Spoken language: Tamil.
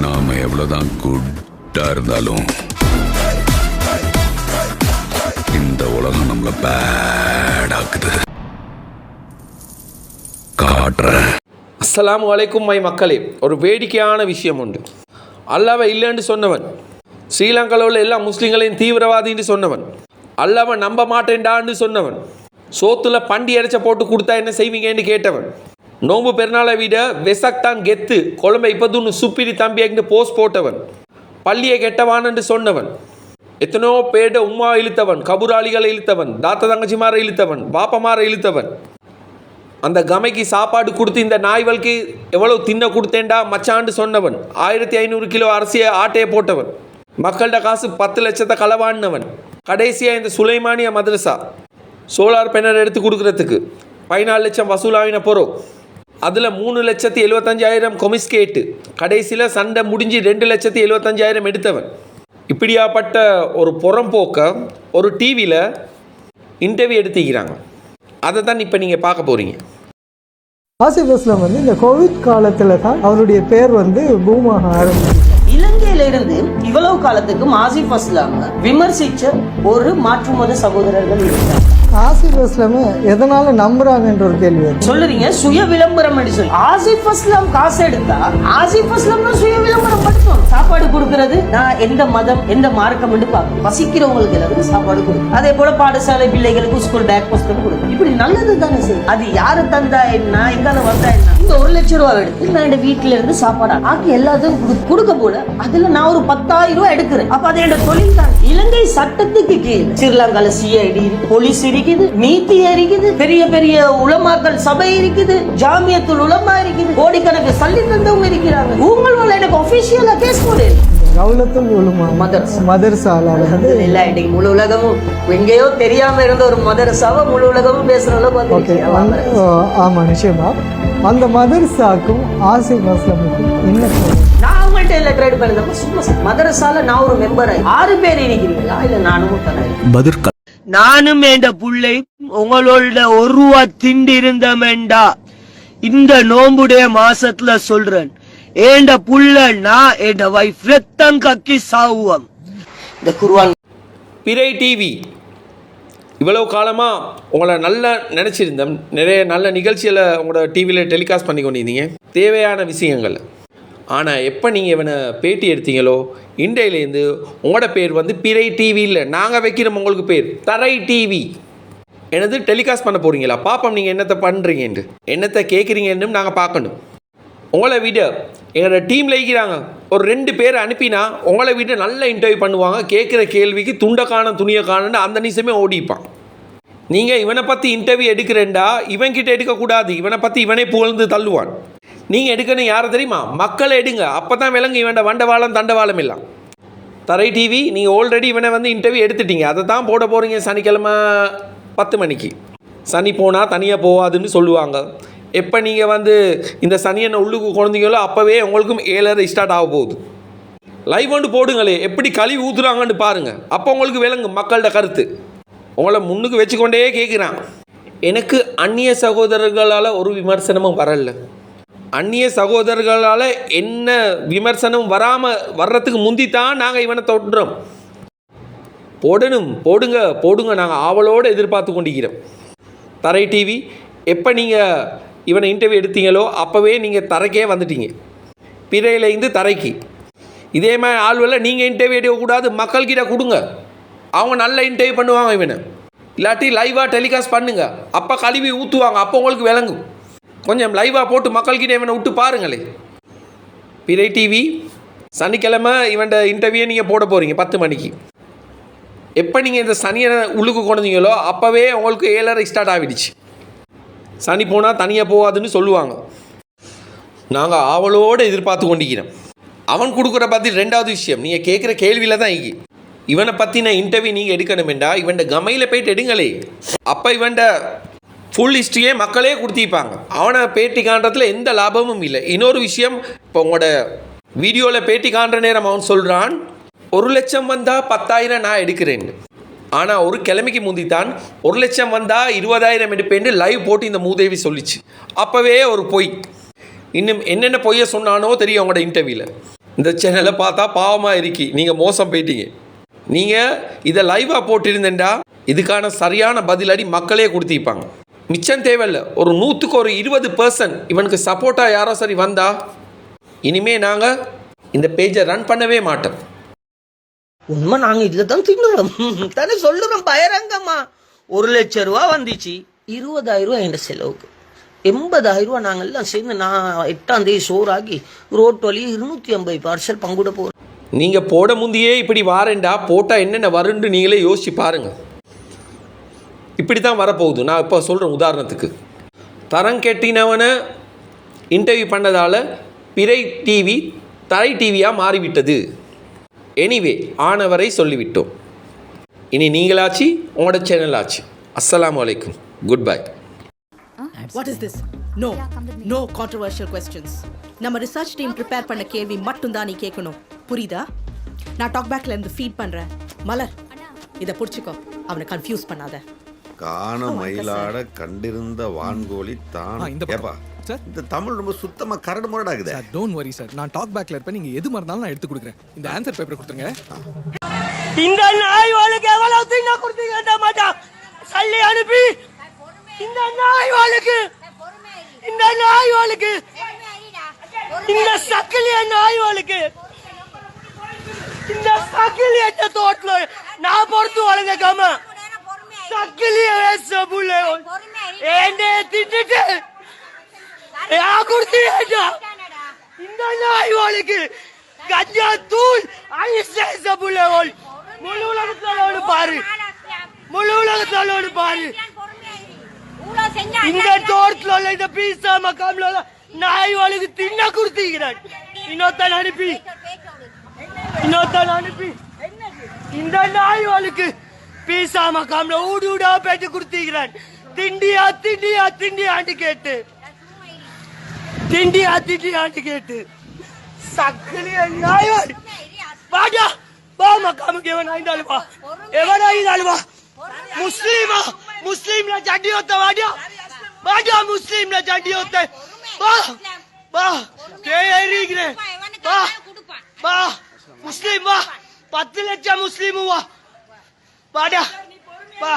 நாம எவ்வளவுதான் குட்டா இருந்தாலும் இந்த உலகம் நம்மள பேடாக்குது. காட்டுறேன். அஸ்ஸலாமு அலைக்கும் மை மக்களே, ஒரு வேடிக்கையான விஷயம் உண்டு. அல்லாவை இல்லைன்னு சொன்னவன், ஸ்ரீலங்காவில் உள்ள எல்லா முஸ்லீம்களையும் தீவிரவாதின்னு சொன்னவன், அல்லாவை நம்ப மாட்டேன்டான்னு சொன்னவன், சோத்துல பண்டி அரைச்ச போட்டு கொடுத்தா என்ன செய்வீங்கன்னு கேட்டவன், நோம்பு பெருநாளை விட வெசக் தான் கெத்து, கொழம்பை இப்போதுன்னு சுப்பிரி தம்பியாக்கிட்டு போஸ்ட் போட்டவன், பள்ளியை கெட்டவான்னு சொன்னவன், எத்தனையோ பேட உம்மா இழுத்தவன், கபூராளிகளை இழுத்தவன், தாத்த தங்கச்சிமாரை இழுத்தவன், பாப்பமாரை இழுத்தவன், அந்த கமைக்கு சாப்பாடு கொடுத்து இந்த நாய்வல்க்கு எவ்வளோ தின்ன கொடுத்தேன்டா மச்சான்னு சொன்னவன், 1500 கிலோ அரிசியை ஆட்டையை போட்டவன், மக்கள்கிட்ட காசு 10 லட்சத்தை களவாடினவன், கடைசியாக இந்த சுலைமானியா மதரசா சோலார் பேனல் எடுத்து கொடுக்குறதுக்கு 14 லட்சம் வசூலாகின போகிறோம், அதில் 3,75,000 கொமிஸ்கேட்டு, கடைசியில் சண்டை முடிஞ்சு 2,75,000 எடுத்தவன். இப்படியாப்பட்ட ஒரு புறம்போக்க ஒரு டிவியில் இன்டர்வியூ எடுத்துக்கிறாங்க. அதை தான் இப்போ நீங்கள் பார்க்க போகிறீங்க. ஆசிஃப் அஸ்லம் இந்த கோவிட் காலத்தில் தான் அவருடைய பேர் பூமாக ஆரம்பிச்சு. இலங்கையில இருந்து இவ்வளவு காலத்துக்கும் ஆசிஃப் அஸ்லாம் விமர்சிச்ச ஒரு மாற்று மத சகோதரர்கள் இருந்தார். ஆசிஃப் அஸ்லாம் எதனால நம்புறாங்கன்ற ஒரு கேள்வி சொல்லுறீங்க. சுய விளம்பரம் சொல்லி ஆசிஃப் அஸ்லாம் காசு எடுத்தா ஆசிஃப் அஸ்லாம் சுய விளம்பரம் படுத்தும். சாப்பாடு கொடுக்கறது நான் எந்த மதம் எந்த மார்க்கம் பார்க்கணும், பசிக்கிறவங்களுக்கு எல்லாரும் சாப்பாடு கொடுக்கும். அதே போல பாடசாலை பிள்ளைகளுக்கு ஸ்கூல் பேக் புஸ்தகம் கொடுக்கும். இப்படி நல்லது தானே செய்யும். அது யாரு தந்தா என்ன, எங்கால வந்தா என்ன. இந்த 1 லட்சம் ரூபாய் எடுத்து நான் என் வீட்டுல இருந்து சாப்பாடு ஆக்கி எல்லாத்துக்கும் கொடுக்க போல அதுல நான் ஒரு 10,000 ரூபாய் எடுக்கிறேன். அப்ப அது என்னோட தொழில் தான். இலங்கை சட்டத்துக்கு கீழ் ஸ்ரீலங்கால சிஐடி போலீஸ் இருக்குது, நீதி இருக்குது, பெரிய பெரிய உலமாக்கள் சபை இருக்குது, ஜாமியத்துல் உலமா இருக்குது, கோடிக்கணக்கு சல்லி தந்தவங்க இருக்கிறாங்க. உங்களோட எனக்கு ஆபீஷியலா கேஸ் போடு. ரவுலத்துல் உலமா மதரசால எல்லா இடக்கும் முழு உலகமும் எங்கேயோ தெரியாம இருந்த ஒரு மதரசாவை முழு உலகமும் பேசுற அளவுக்கு. ஆமா, நிச்சயமா. அந்த மதரசாக்கும் ஆசிஃப் அஸ்லமுக்கும் என்ன நான் அவங்கள்ட்ட எல்லாம் ட்ரேட் பண்ணி சும்மா மதரசால நான் ஒரு மெம்பர் 6 பேர் இருக்கிறீங்களா இல்ல நானும் நானும் என்ற புள்ளை உங்களோட 1 ரூபா திண்டு இருந்தமெண்டா இந்த நோம்புடைய மாசத்துல சொல்றேன். ஏண்ட புள்ள நான் என்ற வைஃப் ரத்தம் கக்கி சாவுவம். இந்த குர்ஆன் பிறை டிவி இவ்வளவு காலமாக உங்களை நல்லா நினச்சிருந்தேன். நிறைய நல்ல நிகழ்ச்சிகளை உங்களோட டிவியில் டெலிகாஸ்ட் பண்ணி கொண்டிருந்தீங்க, தேவையான விஷயங்கள். ஆனால் எப்போ நீங்கள் இவனை பேட்டி எடுத்தீங்களோ இன்றையிலேருந்து உங்களோட பேர் பிறை டிவி இல்லை, நாங்கள் வைக்கிறோம் உங்களுக்கு பேர் தரை டிவி. எனது டெலிகாஸ்ட் பண்ண போகிறீங்களா? பார்ப்போம் நீங்கள் என்னத்தை பண்ணுறீங்கன்ட்டு, என்னத்தை கேட்குறீங்கன்னு நாங்கள் பார்க்கணும். உங்களை விட எங்களோட டீமில் இருக்கிறாங்க ஒரு 2 பேரை அனுப்பினா உங்களை விட நல்ல இன்டர்வியூ பண்ணுவாங்க. கேட்குற கேள்விக்கு துண்டை காணும் துணியை காணுன்னு அந்த நிமிஷமே ஓடிப்பான். நீங்கள் இவனை பற்றி இன்டர்வியூ எடுக்கிறேன்டா இவன்கிட்ட எடுக்கக்கூடாது, இவனை பற்றி இவனே புகழ்ந்து தள்ளுவான். நீங்கள் எடுக்கணும் யாரை தெரியுமா? மக்களை எடுங்க, அப்போ தான் விளங்கு இவன் வண்டவாளம் தண்டவாளம் இல்லை. தரை டிவி நீங்கள் ஆல்ரெடி இவனை இன்டர்வியூ எடுத்துட்டீங்க, அதை தான் போட போகிறீங்க சனிக்கிழமை 10 மணிக்கு. சனி போனால் தனியாக போகாதுன்னு சொல்லுவாங்க. எப்போ நீங்கள் இந்த சனியனை உள்ளுக்கு குழந்தைங்களோ அப்போவே உங்களுக்கும் 7:30 ஸ்டார்ட் ஆக போகுது. லைவ் போடுங்களே, எப்படி கழுவி ஊற்றுறாங்கன்னு பாருங்கள், அப்போ உங்களுக்கு விளங்கு மக்களோட கருத்து. உங்களை முன்னுக்கு வச்சுக்கொண்டே கேட்குறான். எனக்கு அந்நிய சகோதரர்களால் ஒரு விமர்சனமும் வரல. அந்நிய சகோதரர்களால் என்ன விமர்சனம் வர்றதுக்கு முந்தித்தான் நாங்கள் இவனை தொட்டுறோம். போடுங்க நாங்கள் ஆவலோடு எதிர்பார்த்து கொண்டிருக்கிறோம். தரை டிவி எப்போ நீங்கள் இவனை இன்டர்வியூ எடுத்தீங்களோ அப்போவே நீங்கள் தரைக்கே வந்துட்டீங்க, பிறையிலேருந்து தரைக்கு. இதே மாதிரி ஆள்வெல்ல நீங்கள் இன்டர்வியூ எடுக்கக்கூடாது, மக்கள்கிட்ட கொடுங்க, அவங்க நல்ல இன்டர்வியூ பண்ணுவாங்க இவனை. இல்லாட்டி லைவாக டெலிகாஸ்ட் பண்ணுங்கள், அப்போ கழுவி ஊற்றுவாங்க, அப்போ உங்களுக்கு விளங்கும். கொஞ்சம் லைவாக போட்டு மக்கள்கிட்ட இவனை விட்டு பாருங்களே. பிறை டிவி சனிக்கிழமை இவன்ட இன்டர்வியூ நீங்கள் போட போகிறீங்க 10 மணிக்கு. எப்போ நீங்கள் இந்த சனியை உள்ளுக்கு கொண்டீங்களோ அப்போவே உங்களுக்கு 7:30 ஸ்டார்ட் ஆகிடுச்சு. சனி போனால் தனியாக போகாதுன்னு சொல்லுவாங்க. நாங்கள் ஆவலோடு எதிர்பார்த்து கொண்டிருக்கிறோம். அவன் கொடுக்குற பற்றி 2வது விஷயம், நீங்கள் கேட்குற கேள்வியில் தான் இவனை பற்றின இன்டர்வியூ நீங்கள் எடுக்கணுமெண்டா இவன்ட கமையில் போய்ட்டு எடுங்களே, அப்போ இவன்ட ஃபுல் ஹிஸ்ட்ரியே மக்களே கொடுத்திருப்பாங்க. அவனை பேட்டி காண்றதுல எந்த லாபமும் இல்லை. இன்னொரு விஷயம், இப்போ உங்களோட வீடியோவில் பேட்டி காண்ற நேரம் அவன் சொல்கிறான் 1 லட்சம் வந்தால் 10,000 நான் எடுக்கிறேன். ஆனால் ஒரு கிழமைக்கு முந்தித்தான் 1 லட்சம் வந்தால் 20,000 எடுப்பேன்னு லைவ் போட்டு இந்த மூதேவி சொல்லிச்சு. அப்போவே ஒரு பொய். இன்னும் என்னென்ன பொய்ய சொன்னானோ தெரியும் உங்களோட இன்டர்வியூவில். இந்த சேனலை பார்த்தா பாவமாக இருக்கி, நீங்கள் மோசம் போயிட்டீங்க. நீங்கள் இதை லைவாக போட்டிருந்தேன்டா இதுக்கான சரியான பதிலடி மக்களே கொடுத்திருப்பாங்க. மிச்சம் தேவையில்லை, ஒரு 100% இவனுக்கு சப்போர்ட்டாக யாரோ சரி வந்தா இனிமே நாங்கள் இந்த பேஜை ரன் பண்ணவே மாட்டோம். உண்மை நாங்க இதுல தான் தின்னுறோம் தானே சொல்லுறோம் பயிரங்கம்மா. 1 லட்சம் ரூபா வந்துச்சு, 20,000 ரூபா என் செலவுக்கு, 80,000 ரூபா நாங்கள் எல்லாம் சேர்ந்து நான் 8ஆம் தேதி சோறாக்கி ரோட் வழி 250 பார்சல் பங்குட போகிறோம். நீங்கள் போட முந்தையே இப்படி வாரேண்டா போட்டால் என்னென்ன வருன்னு நீங்களே யோசிச்சு பாருங்கள். இப்படி தான் வரப்போகுது. நான் இப்போ சொல்கிறேன் உதாரணத்துக்கு, தரம் கெட்டினவனை இன்டர்வியூ பண்ணதால் பிறை டிவி தரை டிவியாக மாறிவிட்டது. எனிவே ஆனவரை சொல்லிவிட்டோம். இனி நீங்களாச்சு உங்களோட சேனல் ஆச்சு. அஸ்ஸலாமு அலைக்கும், good bye. What is this? No, no controversial questions. நம்ம ரிசர்ச் டீம் ப்ரிப்பேர் பண்ண கேள்வி மட்டும் தான் நீ கேட்கணும், புரியுதா? நான் டாக் பேக்ல இருந்து ஃபீட் பண்றேன். மலர், இதை புடிச்சுக்கோ, அவனை கன்ஃபியூஸ் பண்ணாத. காண மயிலாட கண்டிருந்த வான்கோழி தான். ஏப்பா இந்த தமிழ் ரொம்ப சுத்தமா கரடு முரடாகுது. சார் டோன்ட் வரி சார், நான் டாக் பேக்ல இருப்பேன். நீங்க எது மறந்தாலும் நான் எடுத்து கொடுக்குறேன். இந்த ஆன்சர் பேப்பர் கொடுத்துருங்க. இந்த நாய் வாளுக்கு எவ்வளவு தின்ன கொடுத்தீங்க மாட்டா சல்லி அனுப்பி. இந்த நாய் வாளுக்கு இந்த சக்கிலிய நாய் வாளுக்கு இந்த சக்கிலியத்த தோட்டல நான் பொறுத்து வளர்ந்தக்காம சக்கிலிய வேசபுள்ள ஏண்டே திட்டிட்டு யா குடுத்தீங்க. இந்த நாய் வாளுக்கு கஞ்சா தூள் ஐசேசபுள்ள முழு உலகத்தோடு பாரு, முழு உலகத்தோடு பாரு. இந்த தோட்டத்துல இந்த பீஸா மக்காம்ல நாய் வாளுக்கு தின்ன கொடுத்தீங்கிறான். இன்னொருத்தன் அனுப்பி இந்த நாய் வாளுக்கு பீஸா மக்காம்ல ஊடு ஊடா பேட்டு கொடுத்தீங்கிறான். திண்டியா திண்டியா திண்டியாண்டு கேட்டு திண்டியாண்டு கேட்டு சக்கலிய நாய் வாள் வாடா வா மக்காமுக்கு எவனாயிருந்தாலும் வா முஸ்லீமா முஸ்லீம்ல ஜண்டி होता வாடா முஸ்லீம்ல ஜண்டி होता வா கேரிங்கனே வா முஸ்லீம் வா 10 லட்சம் முஸ்லீம் வா வாடா வா